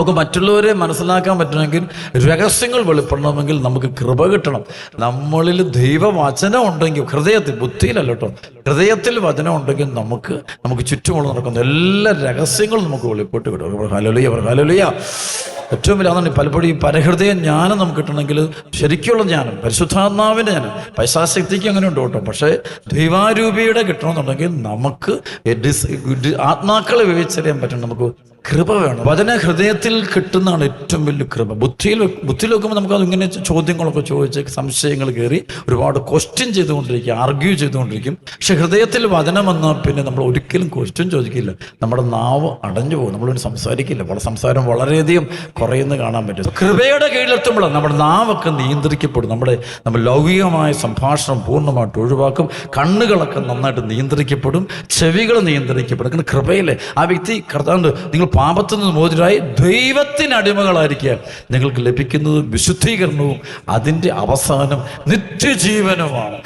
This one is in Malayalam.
നമുക്ക് മറ്റുള്ളവരെ മനസ്സിലാക്കാൻ പറ്റണമെങ്കിൽ, രഹസ്യങ്ങൾ വെളിപ്പെടണമെങ്കിൽ നമുക്ക് കൃപ കിട്ടണം. നമ്മളിൽ ദൈവവചനം ഉണ്ടെങ്കിൽ, ഹൃദയത്തിൽ, ബുദ്ധിയിലല്ല കേട്ടോ, ഹൃദയത്തിൽ വചനം ഉണ്ടെങ്കിൽ നമുക്ക് ചുറ്റുമുള്ള നടക്കുന്ന എല്ലാ രഹസ്യങ്ങളും നമുക്ക് വെളിപ്പെട്ട് കിട്ടും. Hallelujah, hallelujah. ഏറ്റവും വലിയ അതാണ് പലപ്പോഴും ഈ പരഹൃദയ ജ്ഞാനം നമുക്ക് കിട്ടണമെങ്കിൽ, ശരിക്കുള്ള ജ്ഞാനം, പരിശുദ്ധാത്മാവിൻ്റെ ജ്ഞാനം, പൈശാശക്തിക്ക് അങ്ങനെ ഉണ്ട് കേട്ടോ. പക്ഷേ ദൈവാരൂപിയുടെ കിട്ടണമെന്നുണ്ടെങ്കിൽ നമുക്ക് ആത്മാക്കളെ വിവേചിച്ചറിയാൻ പറ്റണം. നമുക്ക് കൃപ വേണം. വചന ഹൃദയത്തിൽ കിട്ടുന്നതാണ് ഏറ്റവും വലിയ കൃപ. ബുദ്ധിയിൽ വെക്കുമ്പോൾ നമുക്കത് ഇങ്ങനെ ചോദ്യങ്ങളൊക്കെ ചോദിച്ച് സംശയങ്ങൾ കയറി ഒരുപാട് ക്വസ്റ്റ്യൻ ചെയ്തുകൊണ്ടിരിക്കും, ആർഗ്യൂ ചെയ്തുകൊണ്ടിരിക്കും. പക്ഷെ ഹൃദയത്തിൽ വചനം വന്നാൽ പിന്നെ നമ്മൾ ഒരിക്കലും ക്വസ്റ്റ്യൻ ചോദിക്കില്ല. നമ്മുടെ നാവ് അടഞ്ഞു പോകും, നമ്മളൊരു സംസാരിക്കില്ല. സംസാരം വളരെയധികം കുറയുന്ന കാണാൻ പറ്റും. കൃപയുടെ കീഴിലെത്തുമ്പോഴാണ് നമ്മുടെ നാവൊക്കെ നിയന്ത്രിക്കപ്പെടും. നമ്മൾ ലൗകികമായ സംഭാഷണം പൂർണ്ണമായിട്ട് ഒഴിവാക്കും. കണ്ണുകളൊക്കെ നന്നായിട്ട് നിയന്ത്രിക്കപ്പെടും, ചെവികൾ നിയന്ത്രിക്കപ്പെടും. കാരണം കൃപയിലെ ആ വ്യക്തി കർത്താവ്, നിങ്ങൾ പാപത്തിൽ നിന്ന് മോചിതരായി ദൈവത്തിന് അടിമകളായിരിക്കുക, നിങ്ങൾക്ക് ലഭിക്കുന്നത് വിശുദ്ധീകരണവും അതിൻ്റെ അവസാനം നിത്യജീവനുമാണ്.